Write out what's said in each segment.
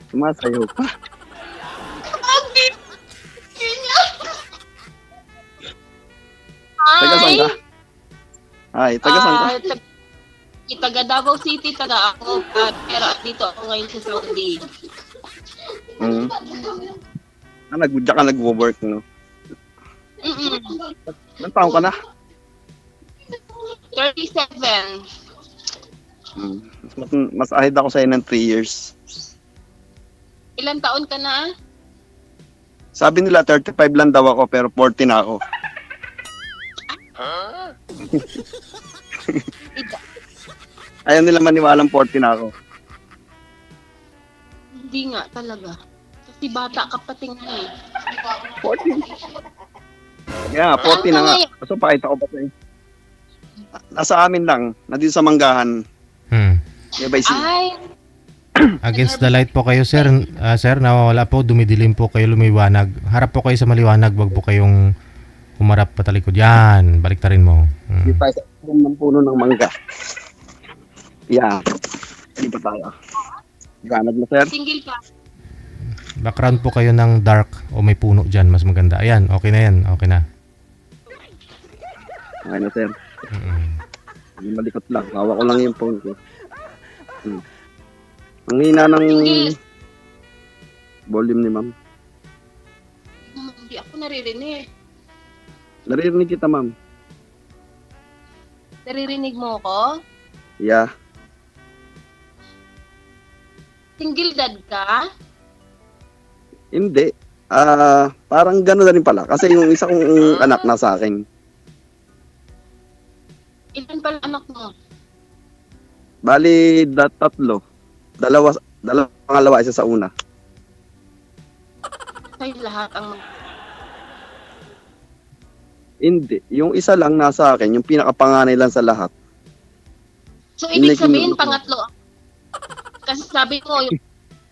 Sumasayaw pa. Taga saan ka? Hi! Ay, taga saan ka? Taga Davao City, taga ako. Pero dito ako ngayon sa Saudi. Mm. Diyan ka nag-work, no? Mm-mm. Ilang taon ka na? 37. Mm. Mas ahead ako sa'yo ng 3 years. Ilang taon ka na? Sabi nila 35 lang daw ako, pero 40 na ako. Ayaw nila maniwalang 40 na ako. Hindi nga talaga. Kasi bata ka pa tingnan eh. 40? Yeah, 40 na nga. So, pakita ko pa sa'yo. Nasa amin lang, nandito sa Manggahan. Nearby sila. Ay, Against the light po kayo, sir. Sir, nawawala po, dumidilim po kayo, lumiwanag. Harap po kayo sa maliwanag, wag po kayong humarap patalikod. Yan, baliktarin mo. Dito tayo sa ng puno ng mangga. Yeah. Dito tayo. Ganag na, sir. single ka. Background po kayo ng dark o may puno dyan, mas maganda. Ayan, okay na yan, okay na. Okay na, sir. Mm. Malikot lang. Hawak ko lang yung phone ko. Ang hina ng Single. volume ni ma'am. Hindi ako naririnig. Naririnig kita, ma'am. Naririnig mo ako? Yeah. Single dad ka? Hindi. Parang gano'n na rin pala. Kasi yung isa kong anak nasa akin. Ilan pala anak mo? Bali, tatlo. Dalawa, pangalawa, isa sa una. Sa'yo lahat ang Hindi. Yung isa lang nasa akin, yung pinakapanganay lang sa lahat. So, ibig Hindi sabihin, kinulo ko. pangatlo. Kasi sabi ko, yung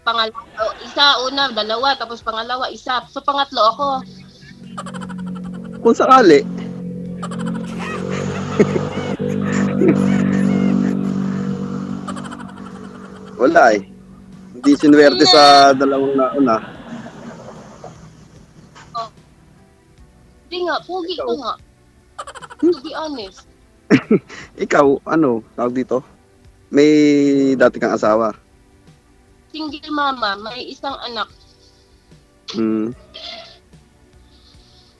pangalawa, isa, una, dalawa, tapos pangalawa, isa. So, pangatlo ako. Kung sakali. Wala eh. Hindi sinuwerte sa dalawang nauna. Hindi nga, pogi ka nga. To be honest. Ikaw, ano, tawag dito? May dati kang asawa. Single mama, may isang anak.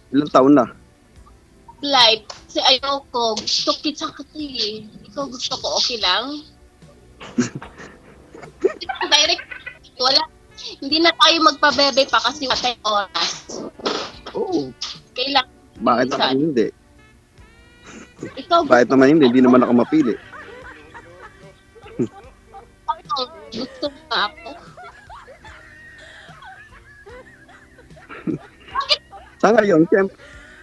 Ilang taon na? Life. Kasi ayoko, gusto kita kasi. Ikaw gusto ko, okay lang? Direct, wala. Hindi na tayo magpabebe pa kasi wala tayong oras. Oo. Kailangan. Bakit Minsan. naman hindi? Ikaw Bakit naman hindi? Hindi naman ako mapili. gusto mo nga ako. Sa ngayon,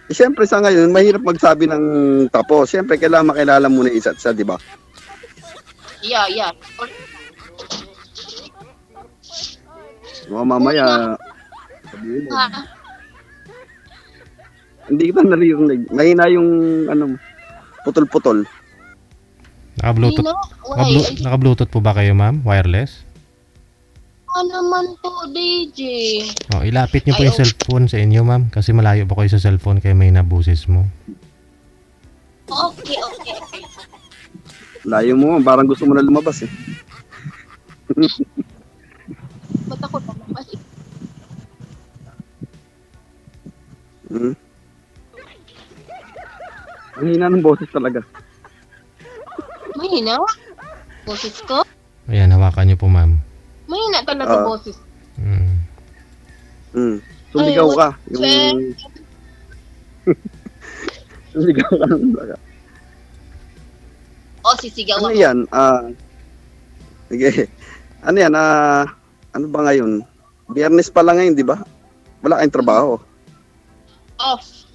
siyempre sa ngayon, mahirap magsabi ng tapos. Siyempre, kailangan makilala muna isa't isa, di ba? Yeah. Mamaya, sabihin mo, Ha? hindi kita naririnig. Mahina yung, putol-putol. Naka-Bluetooth, Sino? Why? naka-Bluetooth po ba kayo, ma'am? Wireless? Naman po, DJ. O, ilapit niyo po Ay, yung cellphone sa inyo, ma'am. Kasi malayo po kayo sa cellphone kaya may nabusis mo. Okay. Layo mo, parang gusto mo na lumabas eh. Ba't ako lumabas? Ang hina ng boses talaga. Mahina? Boses ko? Ayan, hawakan niyo po, ma'am. Mahina talaga boses. Sumigaw Ay, ka. Sir. Sumigaw ka ng talaga. Sisigaw Ano ako. yan? Sige. Ano yan? Ano ba ngayon? Biyernes pa lang ngayon, di ba? Wala kayong trabaho. Off.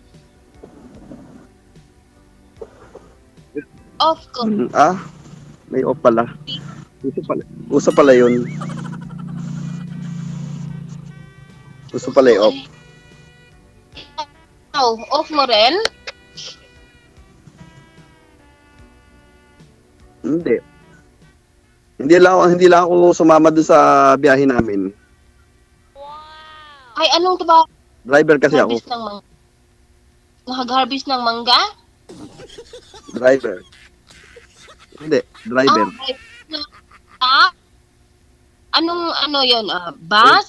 Off ko. May off pala. Uso pala yun. Uso pala yung off. Off mo rin? Hindi. Hindi lang ako sumama doon sa biyahe namin. Ay, anong trabaho? Driver kasi ako. Harvest ng mangga? Nag-harvest ng mangga? Driver. Hindi, driver. Ah, anong ano yun? Bus?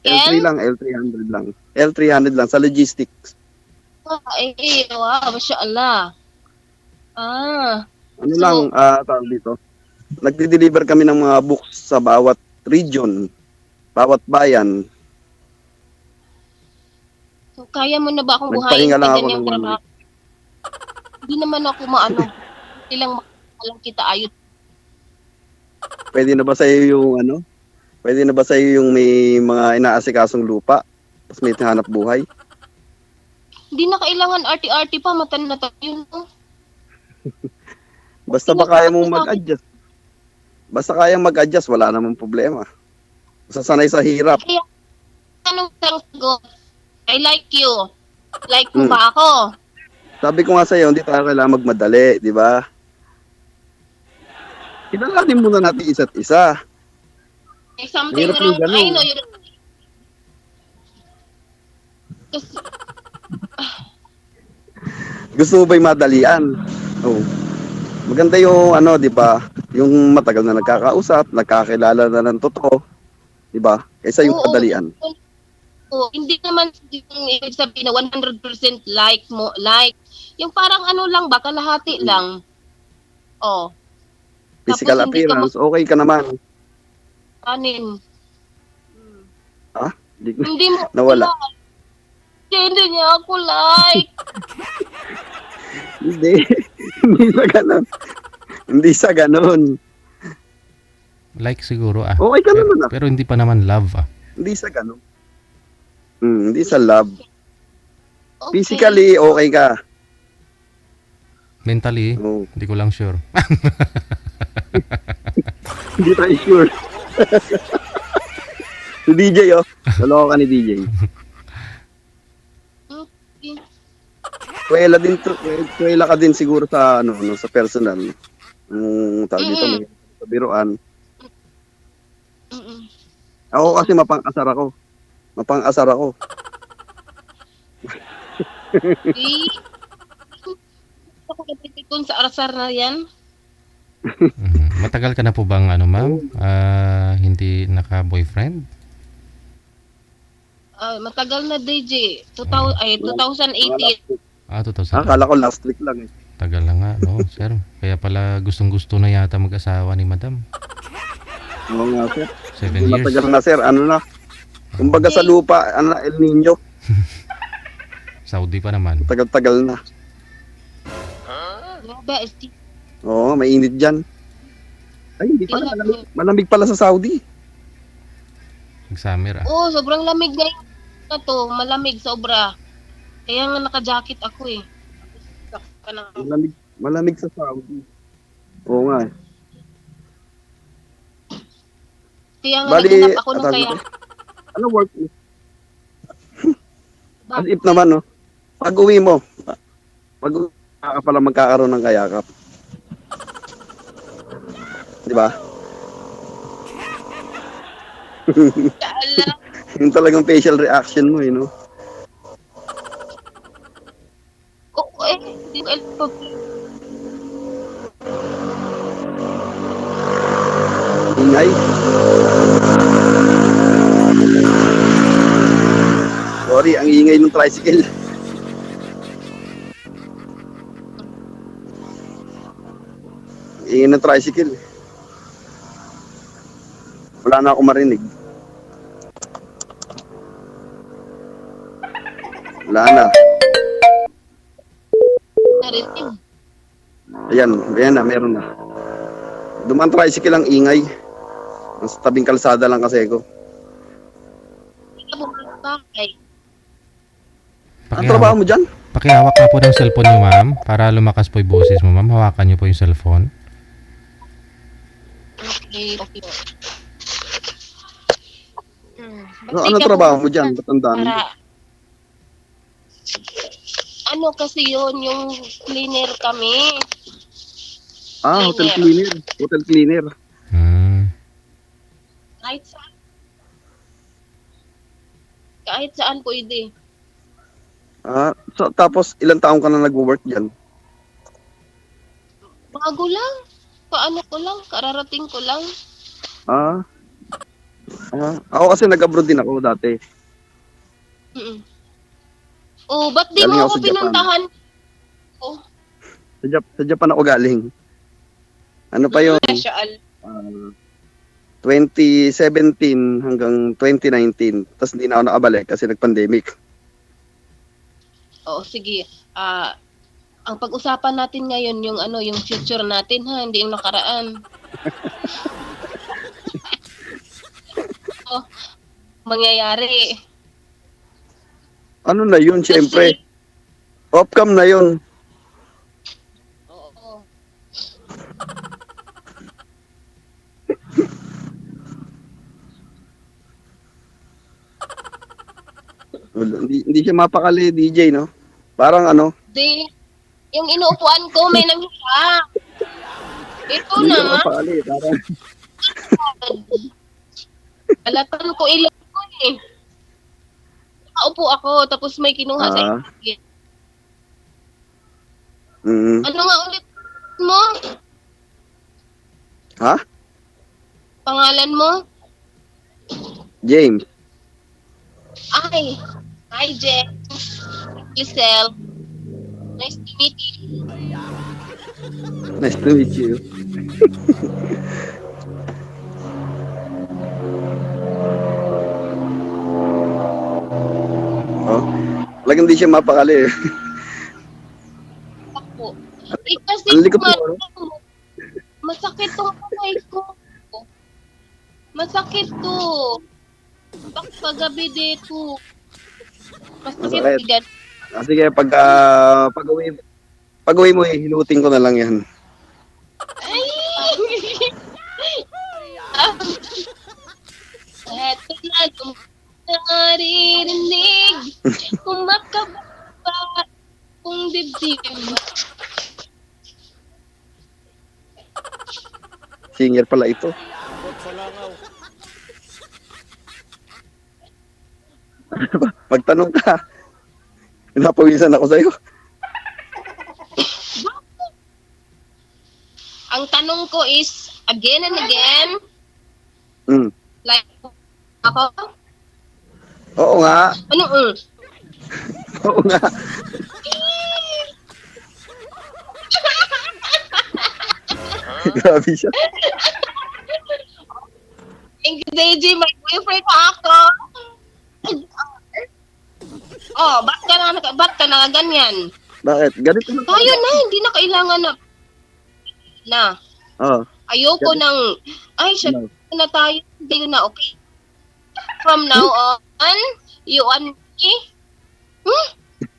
L3 lang, L300 lang. L300 lang sa logistics. Wow, mashallah. Ano So- lang, tawag dito. Nagde-deliver kami ng mga books sa bawat region, bawat bayan. So, kaya mo na ba akong buhayin Nagpahinga lang sa ako ganyang ng 1 trabaho? week. Hindi naman ako maano. Ilang lang kita ayot. Pwede na ba sa iyo yung ano? Pwede na ba sa iyo yung may mga inaasikasong lupa? Tapos may hanap buhay? Hindi na kailangan arty-arty pa. Matan na tayo. No? Basta ba kaya mong mag-adjust? Basta kaya mag-adjust, wala namang problema. Basta sanay sa hirap. Kaya, anong sagot? I like you. Like mo ba ako? Sabi ko nga sa iyo, hindi tayo kailangan magmadali, di ba? Kilalanin muna natin isa't isa. There's something Hirap yung wrong. ganun. I know you're... Kasi, Gusto mo ba'y madalian? Oh. Maganda yung ano, di ba? Yung matagal na nagkakausap, nagkakilala na ng totoo, di ba? Kaysa yung oo, madalian. oo, hindi naman yung ibig sabihin na 100% like mo, like. Yung parang ano lang ba, kalahati lang. Oh, Physical Tapos hindi ka appearance, okay ka naman. kanin. Di ko- Hindi mo Nawala. like. Hindi niya ako like. Hindi. Hindi sa ganun. Hindi sa ganun. Like siguro Okay ka naman ah. Pero hindi pa naman love Hindi sa ganun. Hindi sa love. Okay. Physically, okay ka. Mentally, Oh, hindi ko lang sure. hindi tayo sure. Si DJ oh. Naloko ka ni DJ. Okay. Kuwela ka din siguro sa ano, no, sa personal. Tawag dito, may sa biruan. Mm-mm. Ako kasi mapang-asar ako. Mapang-asar ako. Okay. Ako kapitikon sa arasar na yan. Matagal ka na po bang ma'am? Hindi naka-boyfriend? Matagal na DJ. 2018. 2000. Akala ko last week lang eh. Tagal na nga, no, sir. Kaya pala gustong-gusto na yata mag-asawa ni madam. Oo nga sir. 7 years. Matagal na sir, ano na. Kumbaga sa lupa, ano na, El Nino. Saudi pa naman. Tagal-tagal na. Grabe, esti. Oo, mainit dyan. Ay, hindi pala. Malamig pala sa Saudi. Nag-summer Oo, sobrang lamig ngayon na to. Malamig, sobra. Kaya nga naka-jacket ako eh. Malamig sa Saudi. Oo nga. Kaya nga Bali, naghanap ako ng tawag kaya. dito? Ano work mo? As if naman, no? Pag uwi mo, ka pala magkakaroon ng kayakap. Di ba? Ala, Yung talagang facial reaction mo, no? oo eh. Di ko alam. Ingay. Sorry, ang ingay ng tricycle. Ang ingay ng tricycle. Wala na ako marinig. Wala na. Narinig. Ayan na, meron na. Dumaan tricycle ang ingay. Nasa tabing kalsada lang kasi ako. Hindi ka bumalik bakay. Ang trabaho mo dyan? Pakihawak na po ng cellphone niyo, ma'am, para lumakas po yung boses mo, ma'am. Hawakan niyo po yung cellphone. Okay. Ano trabaho mo dyan? Ba't ang dami? Para, ano kasi yun, yung cleaner kami. Hotel cleaner. Hotel cleaner. Kahit saan. Kahit saan pwede. Tapos ilang taong ka na nag-work dyan? Bago lang. Paano ko lang, kararating ko lang. Ako kasi nag-abroad din ako dati. Mm-mm. Oh, ba't di Galing mo ako ako sa Japan. pinuntahan? Oh, Sa Japan ako galing. Ano pa yun? Nasyal. 2017 hanggang 2019. Tapos hindi na ako nakabalik kasi nag-pandemic. Oo, sige. Ang pag-usapan natin ngayon yung yung future natin ha, hindi yung nakaraan. Mangyayari. Ano na yun, Kasi- siyempre. Off-cam na yun. Oo. Hindi siya mapakali, DJ, no? Parang ano, Di, yung inuupuan ko may nangyari. Ito hindi siya na. mapakali. Parang, Alatan ko ilan ko eh. Nakaupo ako, tapos may kinuha sa akin. Ano nga ulit mo? Ha? Pangalan mo? James. Hi James. Giselle. Nice to meet you. Nice to meet you. Talagang di siya mapakali. Ako. Kasi Ang likot mo, ano? masakit tong kamay ko. Masakit to. Paggabi dito. Masakit Masakit. bigat. Sige, pag-uwi mo, hilutin ko na lang yan. Ay! Eto na kung naririnig, kumakaba kung dibdib. Singer pala ito. Magtanong ka. Pinapawisan ako sa'yo. Ang tanong ko is, again and again, like, ako? Oo nga. Ano? Oo nga. Grabe siya. DJ, may boyfriend ako. Oh, ba't ka na ganyan? Bakit? Ganito na. Tayo na, hindi na kailangan na. Ayoko nang, siya na tayo, hindi na, okay? From now on, you and me?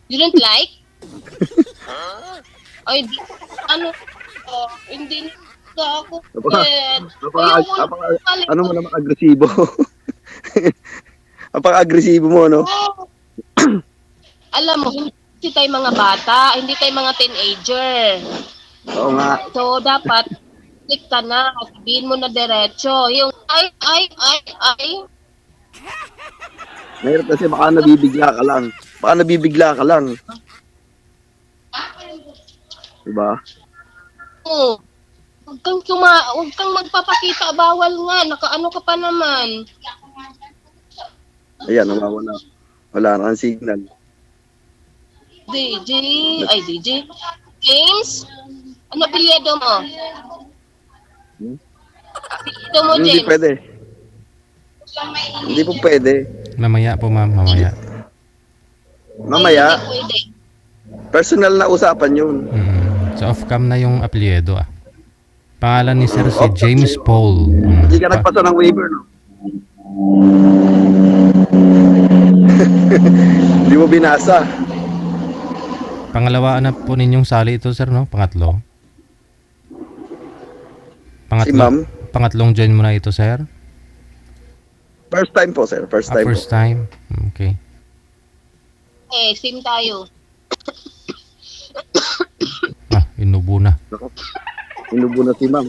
You don't like? Ay, hindi na ako. Ano mo naman agresibo? Apaka-agresibo mo, no? Alam mo, hindi tayo mga bata, hindi tayo mga teenager. Oo nga. So, dapat, click ka na, sabihin mo na diretso. Yung, ay. Mahirap kasi baka nabibigla ka lang. Diba? Oo. Huwag kang magpapakita, bawal nga, nakaano ka pa naman. Ayan, nawawala. Wala na ang signal. DJ. James? Ano apelyido mo? Apelyido mo, Hindi James? pwede. Hindi po pwede. Mamaya po, ma'am. Mamaya. Mamaya, Hindi pwede. personal na usapan yun. So, off-cam na yung apelyido, Pangalan ni Sir si James Paul. Hindi ka nagpasa ng waiver, no? Hindi mo binasa. Pangalawa na po ninyong sali ito, sir, no? Pangatlo. Si ma'am? Pangatlong join mo na ito, sir? First time po, sir. First time. First time? Okay. Same tayo. Inubo na. Inubo na si ma'am.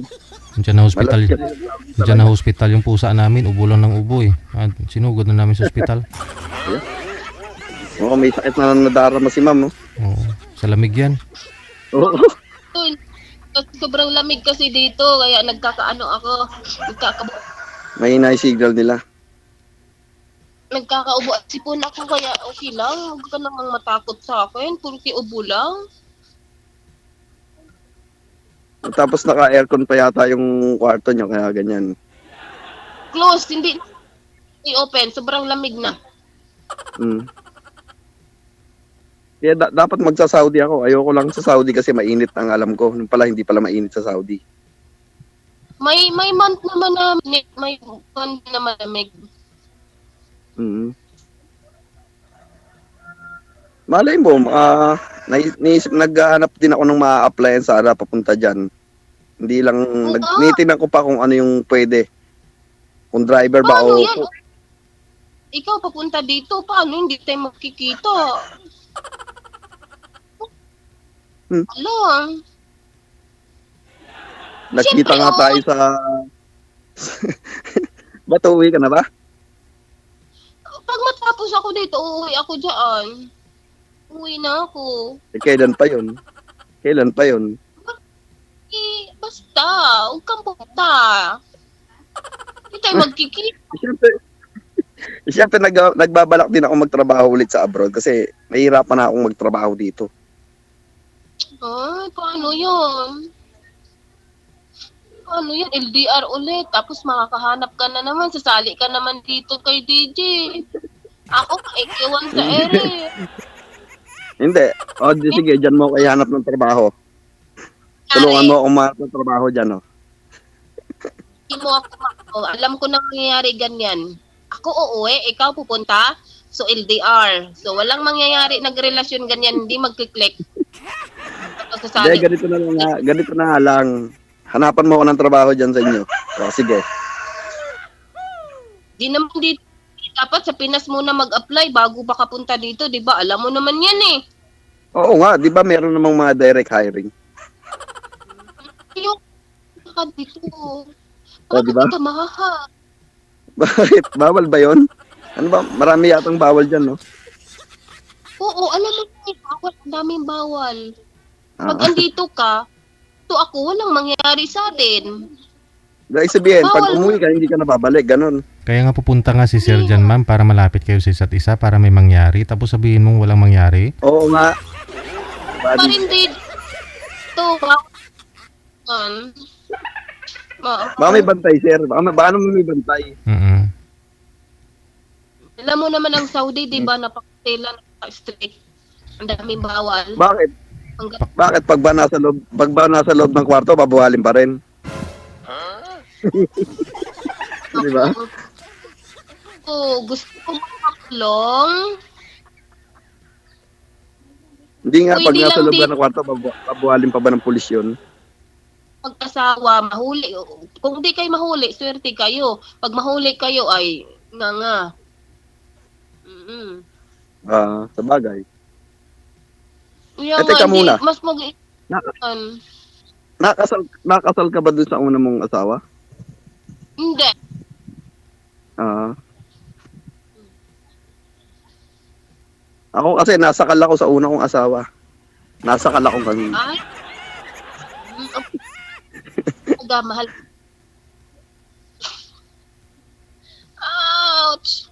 Diyan na hospital. Malas kasi. Diyan na hospital yung pusa namin. Ubo lang ng ubo eh. At sinugod na namin sa hospital. Oo, may sakit na nadarama si ma'am. No? Oo. Sa lamig yan. Oo. Sobrang lamig kasi dito, kaya nagkakaano ako. Mahina yung signal nila. Nagkakaubo at sipon ako, kaya okay lang. Huwag ka namang matakot sa akin, purki ubo lang. Tapos naka-aircon pa yata yung kwarto niyo, kaya ganyan. Close, hindi i-open, sobrang lamig na. Mm. Kaya dapat magsa-Saudi ako. Ayoko lang sa Saudi kasi mainit ang alam ko. Nung pala, hindi pala mainit sa Saudi. May month naman na may month na malamig. Mm. Malay mo, naghahanap din ako ng ma-applyan sana papunta dyan. Hindi lang, nitinan ko pa kung ano yung pwede. Kung driver ba Paano o... yan? Ikaw papunta dito, paano hindi tayo magkikita? Alam. Nakita Siyempre, nga tayo sa... Ba't uwi ka na ba? Pag matapos ako dito, uuwi ako dyan. Uwi na ako. Kailan pa yun? Kailan pa yun? Basta, huwag kang pupunta. Hindi tayo magkikita. Siyempre nagbabalak din ako magtrabaho ulit sa abroad kasi mahirapan na akong magtrabaho dito. Ay, paano yun? Paano yan? LDR ulit. Tapos makakahanap ka na naman. Sasali ka naman dito kay DJ. Ako, ikiwan sa ere. Hindi. O, sige, dyan mo kayo hanap ng trabaho. Tulungan mo akong mahanap ng trabaho dyan, o. Hindi mo ako. Alam ko na mangyayari ganyan. Ako uuwi, ikaw pupunta. So, LDR. So, walang mangyayari nagrelasyon ganyan. Hindi magkiklik. Hindi, ganito na nga lang. Hanapan mo ako ng trabaho dyan sa inyo. O, sige. Di naman dito. Dapat sa Pinas muna mag-apply bago pa kapunta dito, di ba? Alam mo naman yan eh. Oo nga, di ba meron namang mga direct hiring? Yung ka dito. O, di ba? Bakit ka mahaha? Bakit? Bawal ba yon? Ano ba? Marami yatang bawal dyan, no? Oo, alam mo, bawal. Ang daming bawal. Pag Ah. andito ka, to ako, walang mangyayari sa atin. Dahil sabihin, pag Bawal. umuwi ka, hindi ka nababalik, ganun. Kaya nga pupunta nga si Sir dyan, ma'am, para malapit kayo sa isa't isa, para may mangyari. Tapos sabihin mong walang mangyari. Oo nga. Pa Buddy. rin dito. Baka may bantay, sir. Baka naman may bantay. Alam mo naman ang Saudi, di ba, napakatila, napaka-strict. Ang daming bawal. Bakit? Bakit pag ba nasa loob ng kwarto, babawalim pa rin? Di ba? Gusto ko makakulong. Hindi nga, pag Pwede nasa lang loob ka ng kwarto, babawalim pa ba ng pulis yun? Pag-asawa, mahuli. Kung hindi kayo mahuli, swerte kayo. Pag mahuli kayo, ay nga. Sa bagay. Kaya Teka nga, muna. Mas mag... Nakasal ka ba dun sa una mong asawa? Hindi. Ako kasi nasakal ako sa una kong asawa. Nasakal ako kanina. Ay. Mahal. Ouch!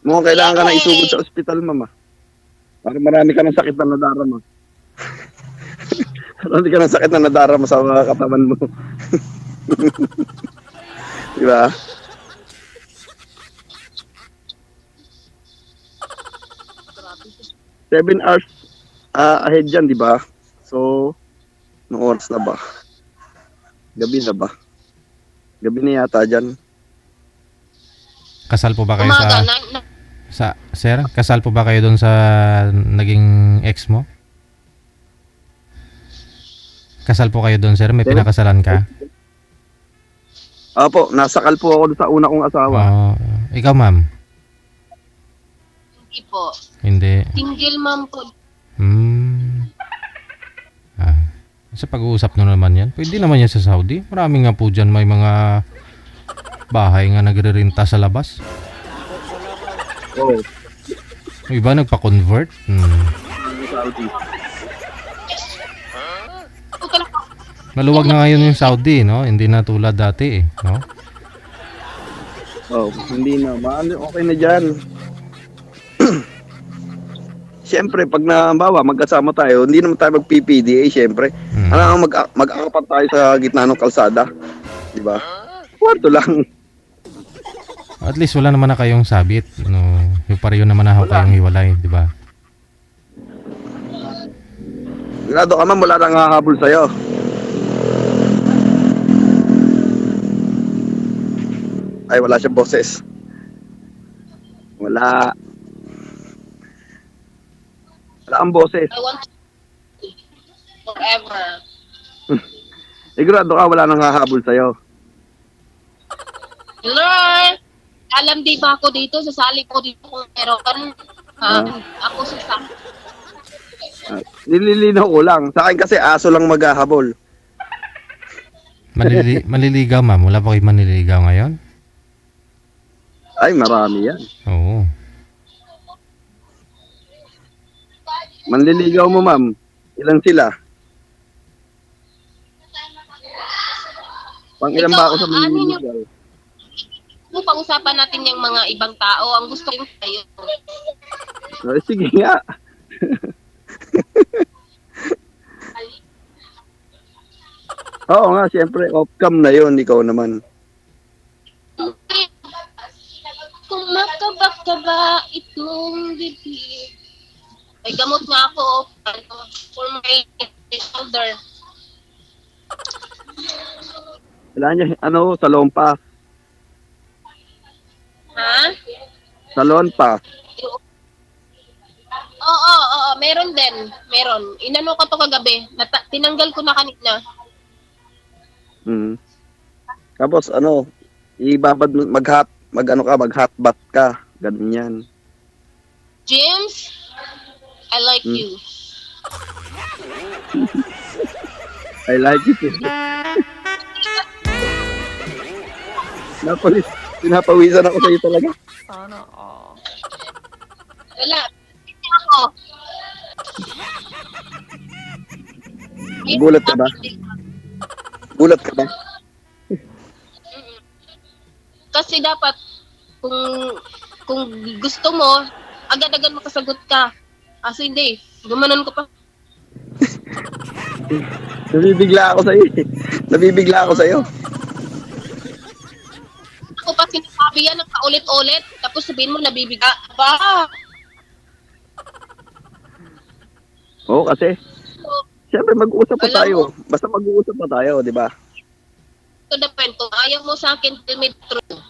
Mukhang kailangan ka na isugod sa ospital, mama. Para marami ka ng sakit na nadarama. Marami ka ng sakit na nadarama sa mga katawan mo. Di ba? Seven hours ahead dyan, di ba? So, anong oras na ba? Gabi na ba? Gabi na yata dyan. Kasal po ba kayo Umaga, Sir, kasal po ba kayo doon sa naging ex mo? Kasal po kayo doon, sir? May pinakasalan ka? Opo, nasakal po ako sa una kong asawa. Ikaw, ma'am? Hindi po. Hindi. Single mom po. Sa pag-uusap na naman yan. Pwede naman yan sa Saudi. Marami nga po dyan may mga bahay nga nagre-renta sa labas. Oo. Yung iba nagpa-convert. Saudi. Maluwag na ngayon yung Saudi, no? Hindi na tulad dati, no? Oh, hindi na. Okay na dyan. Siyempre, pag nabawa, magkasama tayo, hindi naman tayo mag-PPDA, siyempre. Ano, mag-akapat tayo sa gitna ng kalsada. Di ba? Kwarto lang. At least wala naman na kayong sabit, no? Yung pareho naman na kayong hiwalay, di ba? Grado ka man, wala nang hahabol sa'yo. Ay, wala siyang boses. Wala. Wala ang boses. I want to forever. Grado ka, wala nang hahabol sa'yo. Lord, alam di ba ako dito, sasali ko dito kung meron. Ako sasali. Nililinaw ko lang. Sa akin kasi aso lang maghahabol. Maliligaw, ma'am. Wala pa kayo manliligaw ngayon? Ay, marami yan. Oo. Manliligaw mo, ma'am. Ilan sila? Pang ilan ba ako sa manliligaw? Kung pag-usapan natin yung mga ibang tao, ang gusto ko kayo. Ay, sige nga. Oo nga, siyempre, off-cam na yon, ikaw naman. Kung makabak-kaba itong bibig. May gamot nga ako for my shoulder. Wala niya, salon pa. Ha? Salon pa. Oo, meron din. Meron. Inano ko to kagabi. Tinanggal ko na kanina. Tapos ibabad mag-hot bath ka, ganun yan. James, I like you. I like it. Pinapawisan ako sa iyo talaga. Wala. Hindi ako. Gulat ka ba? Gulat ka ba? Kasi dapat kung gusto mo, agad-agad makasagot ka. Kasi hindi, gumanon ko pa. Nabibigla ako sa iyo. Nabibigla ako sa iyo. Ako pa sinasabi yan ng paulit-ulit, tapos sabihin mo nabibigla. Ba? Oo, kasi siyempre mag-uusap pa tayo. Basta mag-uusap pa tayo, di ba? To the point, kung ayaw mo sa akin, tell me the truth.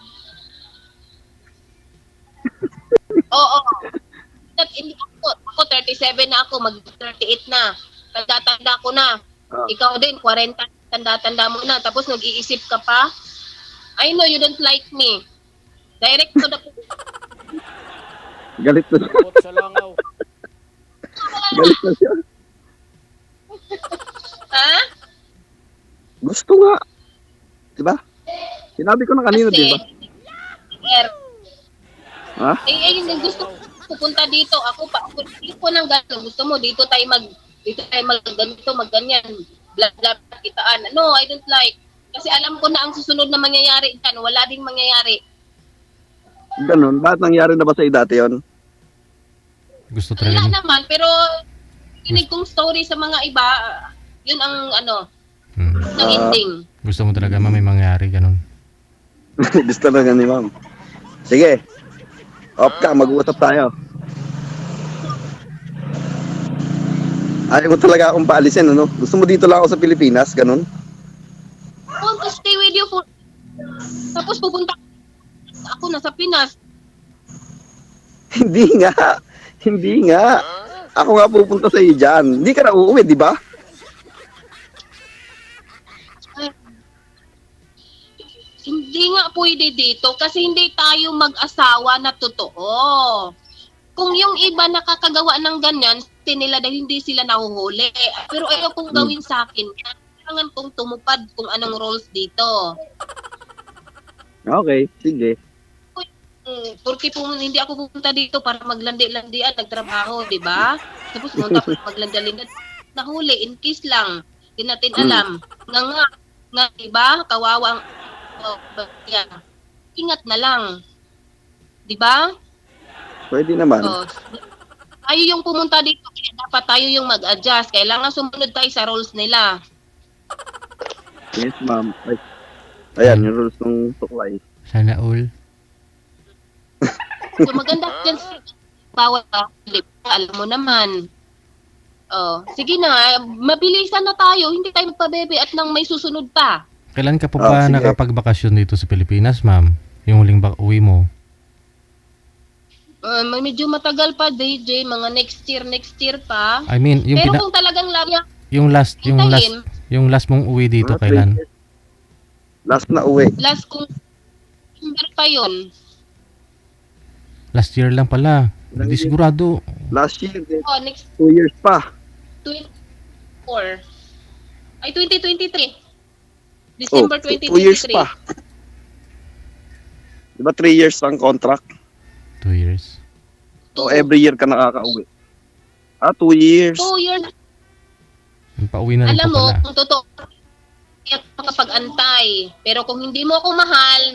Oo. Hindi ako 37 na ako, mag-38 na. Tanda-tanda ko na. Ikaw din, 40, tanda-tanda mo na. Tapos nag-iisip ka pa. I know you don't like me. Direct to the point. Galit na siya. Galit na siya. Ha? Gusto nga. Diba? Sinabi ko na kanina, Kasi, diba? Ha? hindi gusto ko pupunta dito. Ako dito nang gano'n. Gusto mo, dito tayo ganito, magganyan. Blah, blah, kitaan. No, I don't like. Kasi alam ko na ang susunod na mangyayari dyan. Wala ding mangyayari. Ganun. Bakit nangyari na ba sa dati yun? Gusto Wala talaga. naman, pero kinig kong story sa mga iba, yun ang ng ending. Gusto mo talaga may mangyari, ganun. Gusto na ni ma'am. Sige. Off ka, mag-uusap tayo. Ayaw mo talaga akong paalisin, ano? Gusto mo dito lang ako sa Pilipinas, ganun? I want to stay with you for... Tapos pupunta ako na sa Pinas. Hindi nga. Hindi nga. Ako nga pupunta sa iyo dyan. Hindi ka na uuwi, di ba? Hindi nga pwede dito kasi hindi tayo mag-asawa na totoo. Kung yung iba nakakagawa ng ganyan, nila dahil hindi sila nahuhuli. Pero ayaw kong gawin sa akin. Kailangan kong tumupad kung anong rules dito. Okay, sige. Porque hindi ako pupunta dito para maglandi-landian, nagtrabaho, di ba? Tapos punta pa maglandian, nahuli, in case lang. Hindi natin alam. Nga, di ba? Kawawang, yan. Ingat na lang. Di ba? Pwede naman. Tayo yung pumunta dito, kaya dapat tayo yung mag-adjust. Kailangan sumunod tayo sa rules nila. Yes, ma'am. Ayan, yung rules ng tuklay. Sana all. So maganda dyan bawat alam mo naman. Sige na, mabilisan na tayo. Hindi tayo magpabebe at nang may susunod pa. Kailan ka po ba sige. nakapagbakasyon dito sa Pilipinas, ma'am? Yung huling uwi mo? Medyo matagal pa, DJ. Mga next year pa. I mean, yung pero kung talagang lagi yung last mong uwi dito, kailan? Last na uwi. Last kung December pa yun. Last year lang pala. Hindi sigurado. Last year, Next 2 years pa. 24. Ay, 2023. December 2023. 2 years pa. Diba 3 years ang contract? 2 years. So every year ka nakaka-uwi. 2 years. 2 years. Pauwi na rin Alam po mo, pala. kung totoo, kaya makapag-antay. Pero kung hindi mo ako mahal,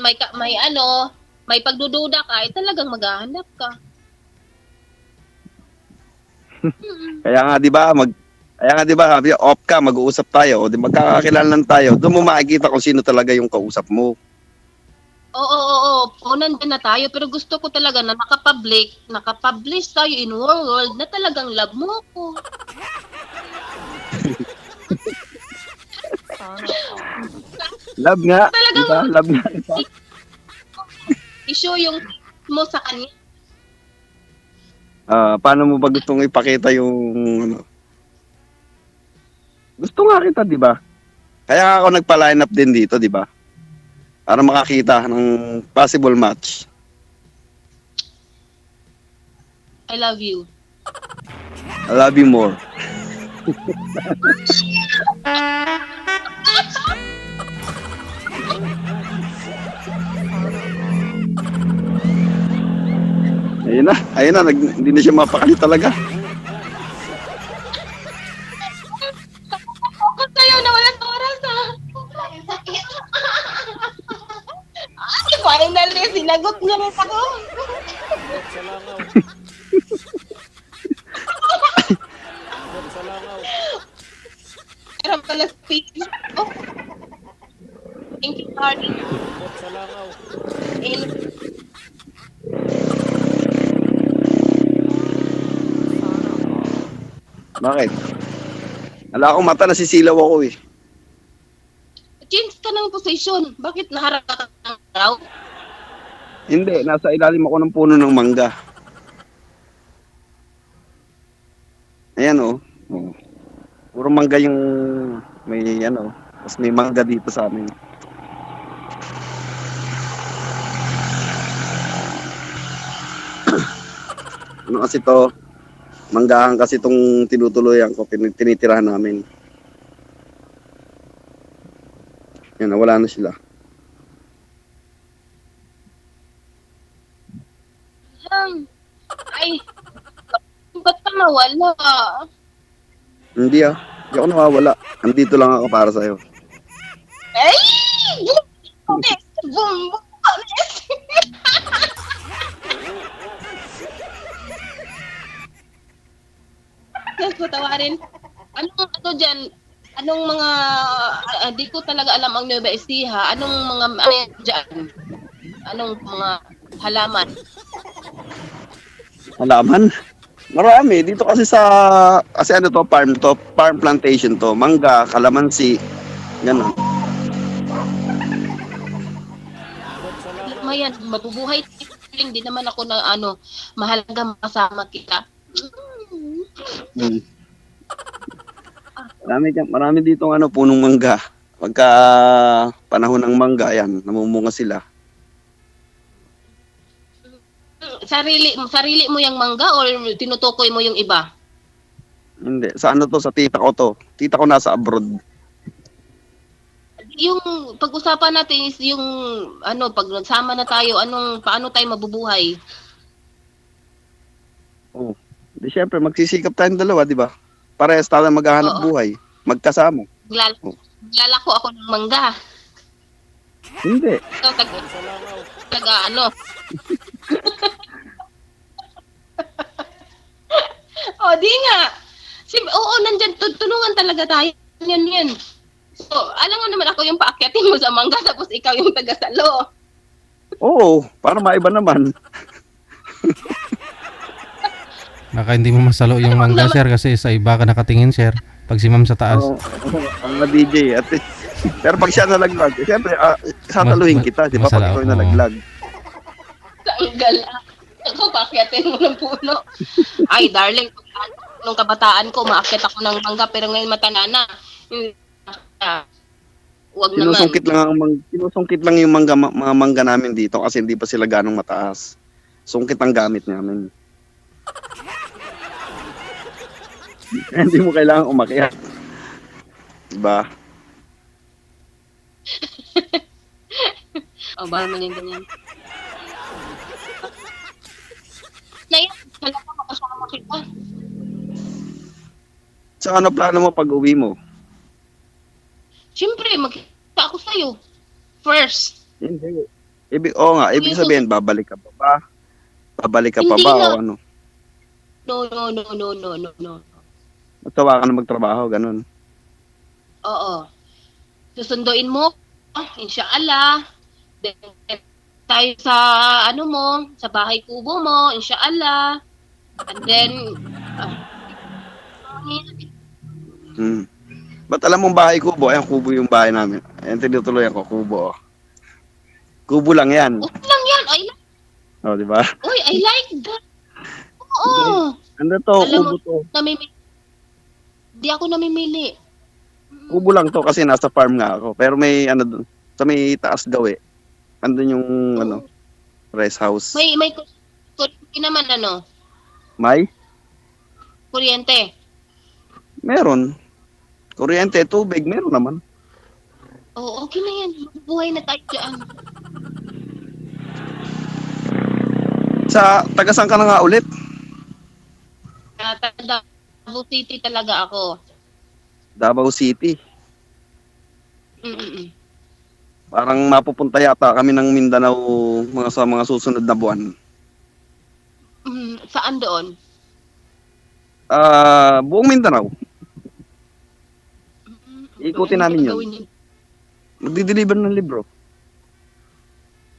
may pagdududa ka, talagang maghahanap ka. Kaya nga 'di ba, off ka, mag-uusap tayo, o di magkakakilanlan tayo. Doon mo makikita kung sino talaga yung kausap mo. Oo. Nandun na tayo, pero gusto ko talaga na nakapublish tayo in world na talagang love mo ko. Love nga, Talagang diba? Love nga. issue yung mo sa kanya. Paano mo ba gustong ipakita yung ano? Gusto nga kita, di ba? Kaya ako nagpa-line up din dito, di ba? Para makakita ng possible match. I love you. I love you more. Ayun na, hindi na siya mapakali talaga. Bakit tayo nawalan ng oras ha? Ay, finally, sinagot niya rin ako. Pero pala speech. Thank you, Hardy. Bakit? Wala akong mata, nasisilaw ako eh. Change ka ng position. Bakit naharap ka ng araw? Hindi, nasa ilalim ako ng puno ng mangga. Ayan oh. Puro mangga yung may tapos may mangga dito sa amin. Ano kasi to? Manggahan kasi itong tinutuloyan ko, tinitirahan namin. Yan, nawala na sila. Ay, ba't ka nawala? Hindi hindi ako nawawala. Andito lang ako para sa'yo. Ay! Boom! Patawarin. Ano dyan? Anong mga, di ko talaga alam ang Nueva Ecija. Anong mga, dyan? Anong mga halaman? Halaman? Marami. Dito kasi farm plantation to. Mangga, kalamansi, gano'n. Mayan, mabubuhay. Hindi naman ako na mahalaga makasama kita. Marami dito punong mangga. Pagka panahon ng mangga, yan, namumunga sila. Sarili mo yung mangga or tinutukoy mo yung iba? Hindi. Sa ano to? Sa tita ko to. Tita ko nasa abroad. Yung pag-usapan natin is yung ano, pag nagsama na tayo, paano tayo mabubuhay? Oh. Di syempre, magsisikap tayong dalawa, di ba? Parehas tayo maghahanap Oo. buhay. Magkasama. Oh. Maglalako ako ng mangga. Hindi. So, ano. Di nga. Oo, nandyan, tulungan talaga tayo. Yan. So, alam mo naman ako yung paakyatin mo sa mangga, tapos ikaw yung taga-salo. Oo, para maiba naman. Baka hindi mo masalo yung mangga, sir, kasi sa iba ka nakatingin, sir. Pag si ma'am sa taas. Oo, ang mga DJ. Pero pag siya nalaglag, siyempre, sataluhin kita, di ba? Pag ikaw yung nalaglag. Tanggal. Ako, paakyatin mo ng puno. Ay, darling, nung kabataan ko, maakyat ako ng mangga, pero ngayon matanda na. Wag naman. Sinusungkit lang yung mga mangga namin dito kasi hindi pa sila ganong mataas. Sungkit ang gamit namin. Hindi mo kailangan umakyat. Diba? Bahal mo yung ganyan. Naya, talaga makasama kita. So ano plano mo pag uwi mo? Siyempre, magkita ako sa'yo. First. Hindi. Ibig sabihin, babalik ka pa ba? Babalik ka pa Hindi ba na. o ano? No. Matawa ka na magtrabaho, ganun. Oo. Susunduin mo, inshallah. Then, tayo sa, sa bahay kubo mo, inshallah. And then, Ba't alam mong bahay kubo? Ayan, kubo yung bahay namin. Ayan, tinutuloy ako, kubo. Kubo lang yan. okay lang yan. Di ba? Uy, I like that. Oo. Ano to? Alam Kubo mo, to. Di ako namimili. Kubo lang to kasi nasa farm nga ako. Pero may doon. Sa may taas daw eh. Andun yung rest house. May kuryente naman May? Kuryente. Meron. Kuryente, tubig, meron naman. Oo, okay na yan. Buhay na tayo dyan. Taga-saan ka na nga ulit? Davao City talaga ako. Davao City. Mm-mm. Parang mapupunta yata kami ng Mindanao sa mga susunod na buwan. Saan doon? Buong Mindanao. Ikutin namin yun. Magdi-deliver ng libro.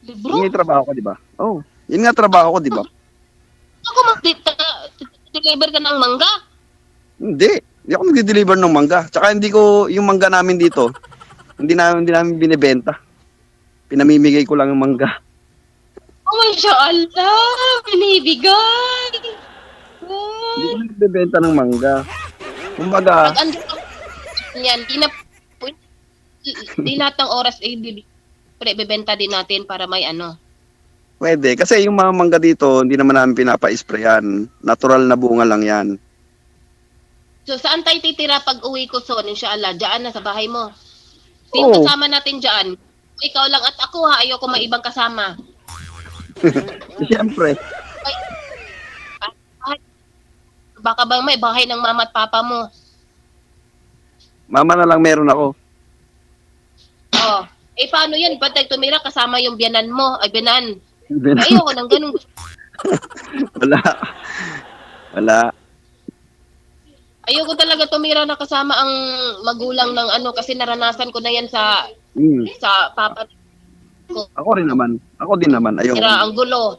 Libro? Yun yung trabaho ko, di ba? Oh, yun nga trabaho ko, di ba? Ako mag-deliver ka ng mangga? Hindi ako magdi-deliver ng mangga. Tsaka yung mangga namin dito, hindi namin binibenta. Pinamimigay ko lang yung mangga. Oh my Allah! Binibigay! Hindi ko nagbibenta ng mangga. Kumbaga, yan, di lahat ng oras bebenta din natin para may pwede. Kasi yung mga mangga dito, hindi naman namin pinapa-sprayan. Natural na bunga lang yan. So, saan tayo titira pag uwi ko, Son? Inshallah, dyan na sa bahay mo. Sino kasama natin dyan? Ikaw lang at ako, ha? Ayoko may ibang kasama. Siyempre. Baka bang may bahay ng mama at papa mo? Mama na lang meron ako. Oh. Paano yan? Ba't tayo tumira kasama yung biyanan mo? Ay, biyanan. Ayoko nang ganun. Wala. Ayoko talaga tumira na kasama ang magulang ng kasi naranasan ko na yan sa papa ko. Ako din naman. Ayoko. Tira ang gulo.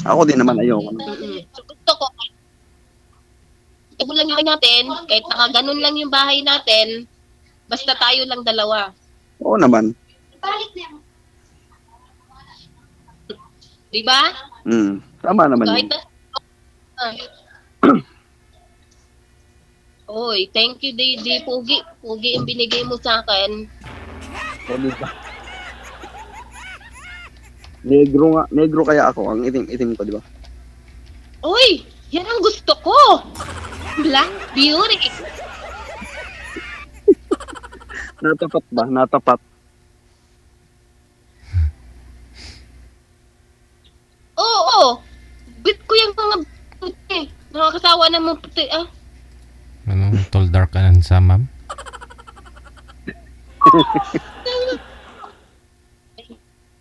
Ako din naman ayoko. So, gusto ko. Ito lang yung natin, kahit nakaganon lang yung bahay natin, basta tayo lang dalawa. Oo naman. Diba? Tama naman Kahit yun. Oy, thank you, DJ Pugi. Pugi yung binigay mo sa akin. Negro kaya ako. Ang itim ko, di ba? Oy, yan ang gusto ko. Black Beauty. Natapat ba? Natapat. Oo. Bit ko yung mga puti. Nakakasawa ng mga puti, ah. Ano, tall, dark, and handsome, ma'am?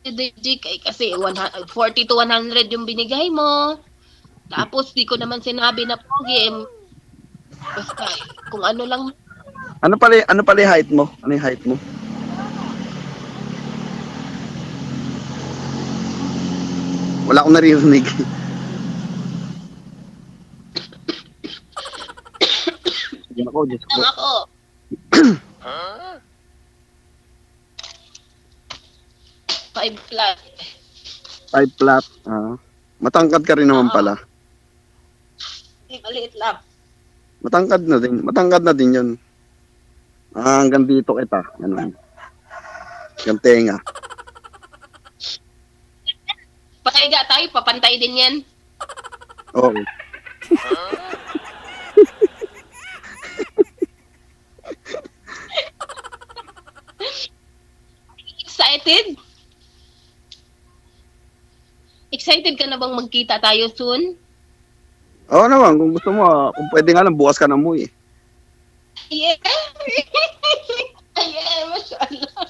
DJ kasi 40 to 100 yung binigay mo. Tapos di ko naman sinabi na pogi. Basta kung ano lang. Ano pala yung height mo? Ano yung height mo? Wala akong naririnig. Yan ako, Diyos ko. Lang ako. Five flat. 5 flat. Matangkad ka rin naman pala. Maliit lang. Matangkad na din. Matangkad na din yun. Hanggang dito kita. Ano? Yung tenga. Pakiga tayo, papantay din yan. Oo. Excited? Excited ka na bang magkita tayo soon? Oo naman, kung gusto mo, kung pwede nga lang, bukas ka na mo eh. Yeah. Yeah, mashallah.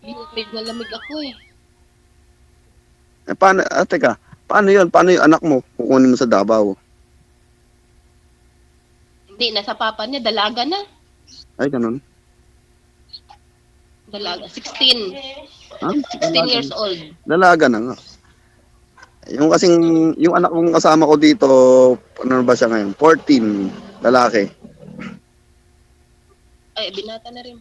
Lamig na lamig ako eh. Teka, paano yun? Paano yung anak mo? Kukunin mo sa Davao. Hindi, nasa papa niya, dalaga na. Ay, ganun. Dalaga, 16. Ha? 16 years old. Dalaga na nga. Yung anak kong kasama ko dito, ano ba siya ngayon? 14, lalaki. Ay, binata na rin.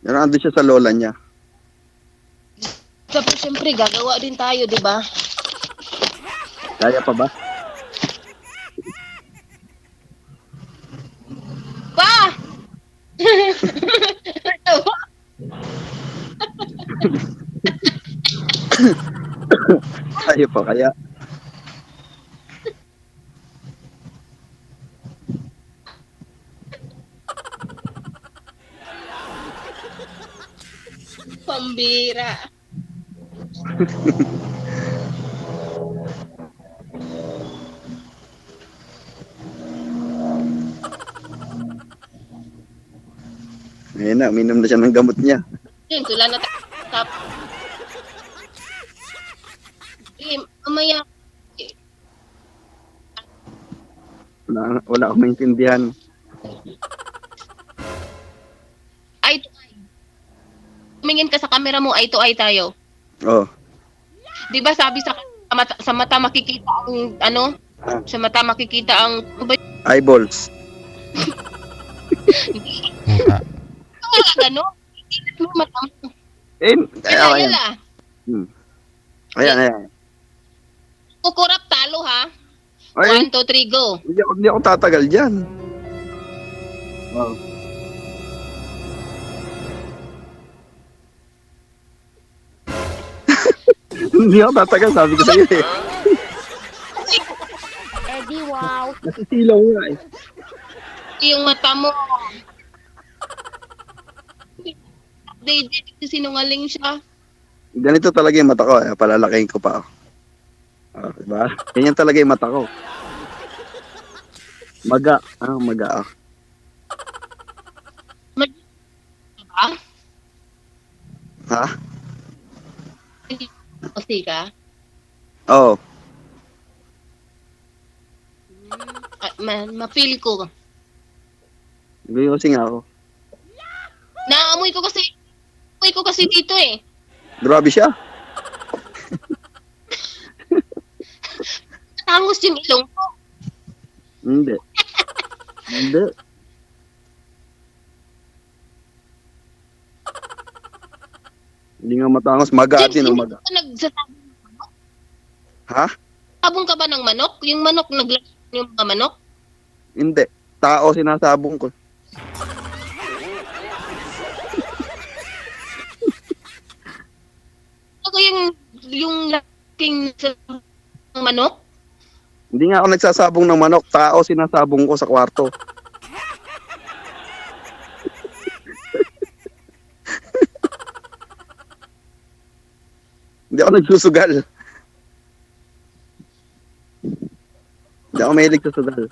Yan, ando siya sa lola niya. Tapos siyempre, gagawa din tayo, di ba? Kaya pa ba? Pa! Kaya pa, kaya. Pambira. Ngayon na, uminom na siya ng gamot niya. Yun, sula na tap. Mamaya. Wala akong maintindihan. Eye to eye. Tumingin ka sa camera mo, eye to eye tayo. Oh. Di ba sabi sa mata makikita ang ano? Sa mata makikita ang Eyeballs. Muka. ano? Ingat mo mata mo. Ayan. Yala. Ayan. Kukurap talo ha. Ay, 1, 2, 3, go. hindi ako tatagal dyan. Wow. Hindi ako tatagal, sabi ko sa'yo eh. Eddie, wow. Nasisilaw nga eh. Yung mata mo. David, sinungaling siya. Ganito talaga yung mata ko eh. Palalakihin ko pa. Diba? Ganyan talaga yung mata ko. Maga. Maga. Diba? Ha? Kasi ka? Oo. Ma-feel ko. Guyusin nga ako. Naamoy ko kasi dito eh. Grabe siya. Tangos yung ilong ko. Hindi. Hindi nga matangos. Maga James, din. hindi Maga. ka nagsasabong ng manok? Ha? Sabong ka ba ng manok? Yung manok, yung mga manok? Hindi. Tao sinasabong ko. yung laking manok? Hindi nga ako nagsasabong ng manok. Tao sinasabong ko sa kwarto. Hindi ako nagsusugal. Hindi ako mahilig sa sugal.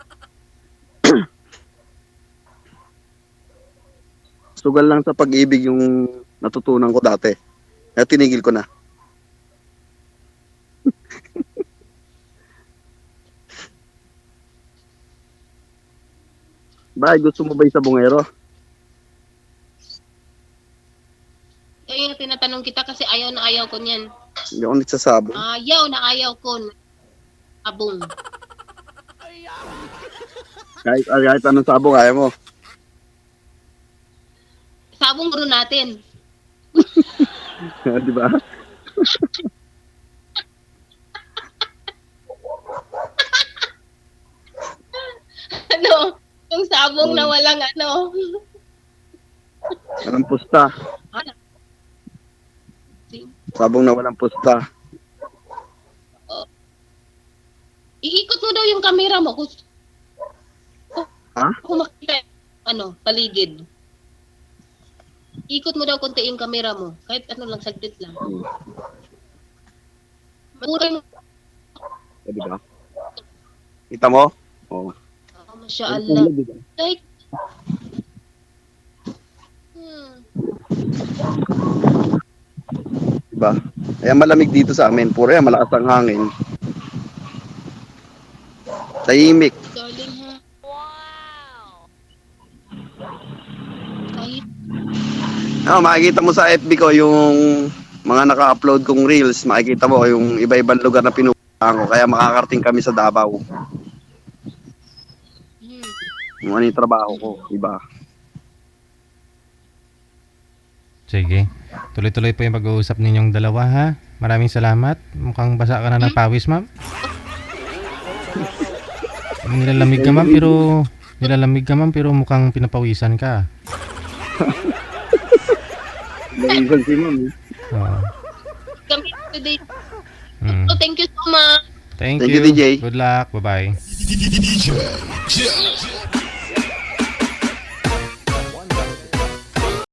Sugal lang sa pag-ibig yung natutunan ko dati. Kaya tinigil ko na. Bakit gusto mo ba yung sabongero? Kaya tinatanong kita kasi ayaw na ayaw ko niyan. Hindi ako nagsasabong. Ayaw na ayaw ko. Abong. Kahit anong sabong, ayaw mo. Sabong ro natin. Di ba? Ano? Yung sabong na walang ano. Walang pusta. Ano? Sabong na walang pusta. Iikot mo daw yung camera mo. Ha? Kung makita paligid. Ikot mo daw konti yung camera mo. Kahit ano lang, saglit lang. Mura mo. Di ba? Kita mo? Oo. Masya Allah. Like, Diba? Kaya malamig dito sa amin. Puro yan, malakas ang hangin. Tahimik. darling ha. Wow. Kahit Makikita mo sa FB ko yung mga naka-upload kong reels. Makikita mo yung iba-ibang lugar na pinupuntahan ko. Kaya makakarating kami sa Davao. Yung ano yung trabaho ko. Diba? Sige. Tuloy-tuloy po yung pag-uusap ninyong dalawa ha. Maraming salamat. Mukhang basa ka na ng pawis, ma'am. Nilalamig ka ma'am pero mukhang pinapawisan ka. Nawisan si ma'am. Oo. kami today. Mm. So, thank you so much. Thank Thank you. you, DJ. Good luck. Bye-bye.